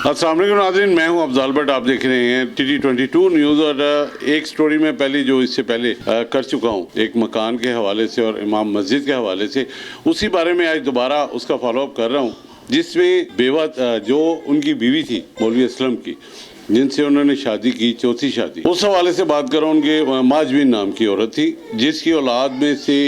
अस्सलाम वालेकुम नाज़रीन, मैं हूं अफजाल भट्ट। आप देख रहे हैं TT22 न्यूज़। और एक स्टोरी मैं पहले जो इससे पहले कर चुका हूं, एक मकान के हवाले से और इमाम मस्जिद के हवाले से, उसी बारे में आज दोबारा उसका फॉलोअप कर रहा हूं, जिसमें बेवा जो उनकी बीवी थी मौलवी असलम की, जिनसे उन्होंने शादी की, चौथी शादी, उस हवाले से बात कर रहा हूँ। उनके माजबीन नाम की औरत थी, जिसकी औलाद में से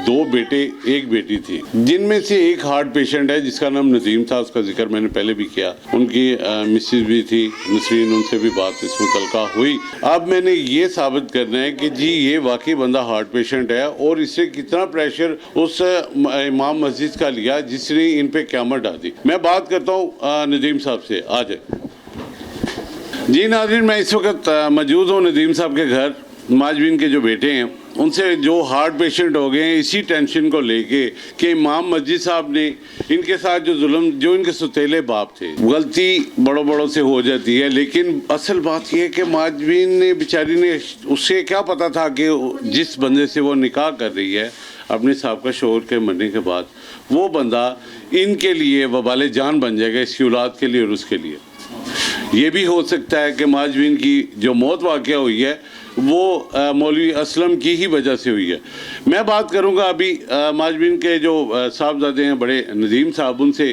2 बेटे 1 बेटी थी, जिनमें से एक हार्ट पेशेंट है जिसका नाम नदीम था। उसका जिक्र मैंने पहले भी किया। उनकी मिसेज भी थी नसरीन, उनसे भी बात इस मुतल्का हुई। अब मैंने ये साबित करना है कि जी ये वाकई बंदा हार्ट पेशेंट है और इससे कितना प्रेशर उस इमाम मस्जिद का लिया जिसने इन पे क़यामत डाल दी। मैं बात करता हूँ नदीम साहब से। आ जाए जी नाज़रीन, मैं इस वक्त मौजूद हूँ नदीम साहब के घर। माजबीन के जो बेटे हैं उनसे जो हार्ट पेशेंट हो गए हैं, इसी टेंशन को लेके कि इमाम मस्जिद साहब ने इनके साथ जो जुल्म, जो इनके सुतेले बाप थे, गलती बड़ों बड़ों से हो जाती है, लेकिन असल बात यह है कि माजबीन ने बेचारी ने, उससे क्या पता था कि जिस बंदे से वो निकाह कर रही है अपने साहब का शोहर के मरने के बाद, वो बंदा इनके लिए वबाले जान बन जाएगा, इसकी औलाद के लिए और उसके लिए। ये भी हो सकता है कि माजबीन की जो मौत वाक़या हुई है वो मौलवी असलम की ही वजह से हुई है। मैं बात करूंगा अभी माजबीन के जो साहबजादे हैं बड़े नदीम साहब, उनसे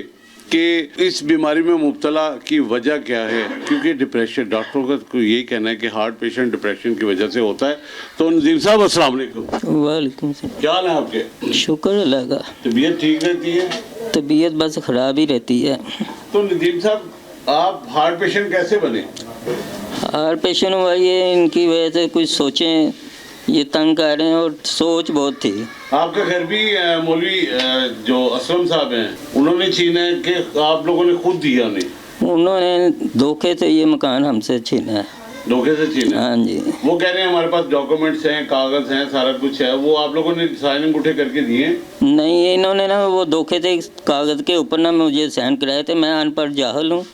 कि इस बीमारी में मुब्तला की वजह क्या है, क्योंकि डिप्रेशन, डॉक्टरों का यही कहना है कि हार्ट पेशेंट डिप्रेशन की वजह से होता है। तो नदीम साहब अस्सलाम वालेकुम। वालेकुम सलाम। क्या हाल है आपके? शुक्र अल्लाह का। तबीयत ठीक रहती है? तबीयत बस ख़राब ही रहती है। तो नदीम साहब, आप हार्ट पेशेंट कैसे बने? हार्ट पेशेंट हुआ ये इनकी वजह से कुछ सोचें, ये तंग कर रहे हैं और सोच बहुत थी। आपका घर भी मौलवी जो असलम साहब हैं उन्होंने छीना है कि आप लोगों ने खुद दिया? नहीं, उन्होंने धोखे से ये मकान हमसे छीना है। धोखे से छीना? हाँ जी। वो कह रहे हैं हमारे पास डॉक्यूमेंट्स हैं, कागज हैं, सारा कुछ है। वो आप लोगों ने साइन अंगूठे करके दिए? नहीं, इन्होंने ना वो धोखे से कागज़ के ऊपर ना मुझे साइन कराए थे। मैं अनपढ़ जाहिल हूँ,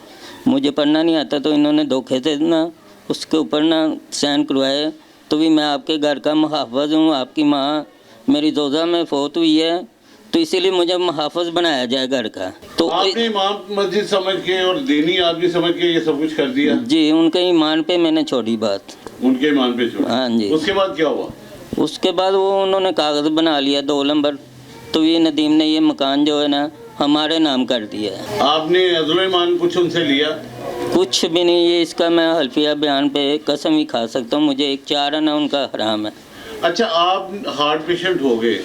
मुझे पढ़ना नहीं आता, तो इन्होंने धोखे से ना उसके ऊपर ना साइन करवाए। तो भी मैं आपके घर का मुहाफ़िज़ हूँ, आपकी माँ मेरी जोज़ा में फ़ौत हुई है, तो इसीलिए मुझे मुहाफ़िज़ बनाया जाए घर का। तो आपने इमाम मस्जिद समझ के और दीनी आदमी समझ के ये सब कुछ कर दिया? जी, उनके ईमान पे मैंने छोड़ी बात। उनके ईमान पे छोड़ी? हाँ जी। उसके बाद क्या हुआ? उसके बाद वो उन्होंने कागज़ बना लिया 2 नंबर, तो ये नदीम ने ये मकान जो है ना हमारे नाम कर दिया है। आपने अज़ल ईमान कुछ उनसे लिया? कुछ भी नहीं। ये इसका मैं हल्फिया बयान पे कसम ही खा सकता हूँ, मुझे एक 4 आना उनका हराम है। अच्छा, आप हार्ट पेशेंट हो गए,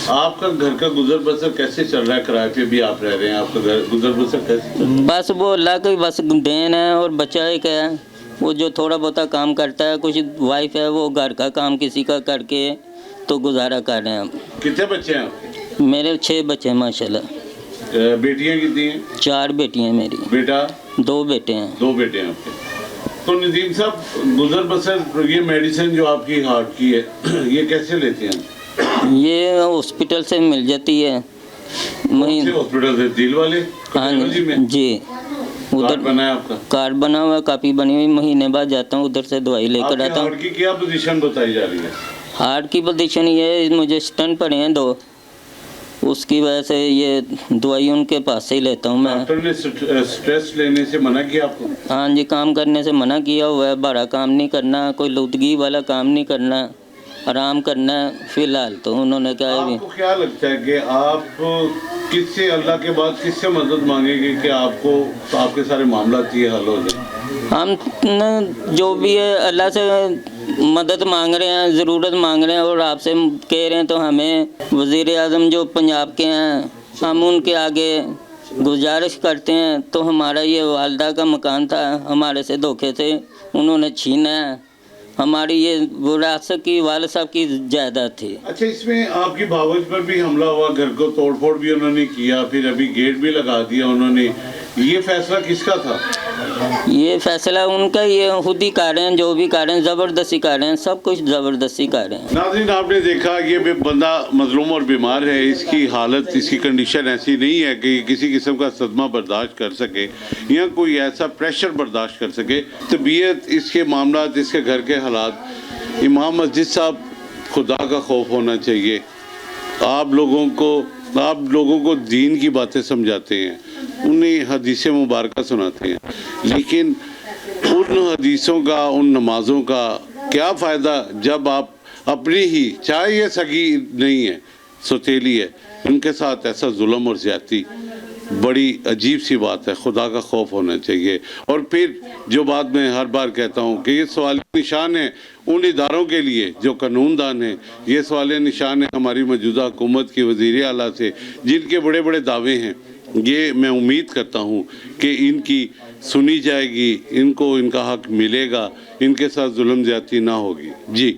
आपका घर का गुजर बसर कैसे चल रहा है? किराए पे भी आप रह रहे हैं, आपका घर गुजर बसर कैसे? बस वो अल्लाह की बस देन है, और बच्चा एक है वो जो थोड़ा बहुत काम करता है, कुछ वाइफ है वो घर का काम किसी का करके तो गुजारा कर रहे हैं हम। कितने बच्चे हैं आपके? मेरे 6 बच्चे हैं माशाल्लाह। बेटियां कितनी हैं? 4 बेटियां मेरी। बेटा? 2 बेटे हैं। 2 बेटे हैं आपके। तो नदीम साहब, गुजर बसर, ये मेडिसिन जो आपकी हार्ट की है ये कैसे लेते हैं? ये हॉस्पिटल से मिल जाती है। हॉस्पिटल से? दिल वाले? हाँ जी, उधर बना है आपका? कार्ड बना हुआ, कापी बनी हुई। महीने बाद जाता हूँ उधर से दवाई लेकर आता हूँ। हार्ट की क्या पोजीशन बताई जा रही है? हार्ट की पोजीशन ये है, मुझे स्टंट पड़े हैं 2, उसकी वजह से ये दवाई उनके पास से ही लेता हूँ मैं। डॉक्टर ने स्ट्रेस लेने से मना किया आपको? हाँ जी, काम करने से मना किया हुआ है। बड़ा काम नहीं करना, कोई लुदगी वाला काम नहीं करना, आराम करना है फिलहाल। तो उन्होंने क्या है, आपको क्या लगता है कि आप किससे, अल्लाह के बाद किससे मदद मांगेंगे कि आपको आपके सारे मामला ये हल हो जाए? हम जो भी है अल्लाह से मदद मांग रहे हैं, ज़रूरत मांग रहे हैं, और आपसे कह रहे हैं। तो हमें वज़ीर आज़म जो पंजाब के हैं, हम उनके आगे गुजारिश करते हैं। तो हमारा ये वालदा का मकान था, हमारे से धोखे से उन्होंने छीना है। हमारी ये विरासत की वालिद साहब की जायदाद थी। अच्छा, इसमें आपकी भावज पर भी हमला हुआ, घर को तोड़फोड़ भी उन्होंने किया, फिर अभी गेट भी लगा दिया उन्होंने। ये फैसला किसका था? ये फैसला उनका, ये खुद ही कर रहे हैं, जो भी कर रहे हैं ज़बरदस्ती कर रहे हैं, सब कुछ ज़बरदस्ती कर रहे हैं। नाज़रीन, आपने देखा ये बंदा मजलूम और बीमार है। इसकी हालत, इसकी कंडीशन ऐसी नहीं है कि किसी किस्म का सदमा बर्दाश्त कर सके या कोई ऐसा प्रेशर बर्दाश्त कर सके। तबीयत, इसके मामला, इसके घर के हालात, इमाम मस्जिद साहब, खुदा का खौफ होना चाहिए। आप लोगों को दीन की बातें समझाते हैं, उन्हें हदीसें मुबारक सुनाते हैं, लेकिन उन हदीसों का, उन नमाज़ों का क्या फ़ायदा जब आप अपनी ही, चाहे ये सगी नहीं है, सौतेली है, उनके साथ ऐसा जुल्म और ज़्यादती, बड़ी अजीब सी बात है। खुदा का खौफ होना चाहिए। और फिर जो बात मैं हर बार कहता हूँ कि ये सवाल निशान है उन इदारों के लिए जो कानूनदान हैं, ये सवाल निशान है हमारी मौजूदा हुकूमत की वज़ीर आला से, जिनके बड़े बड़े दावे हैं। ये मैं उम्मीद करता हूँ कि इनकी सुनी जाएगी, इनको इनका हक मिलेगा, इनके साथ जुल्म ज़्यादती ना होगी। जी।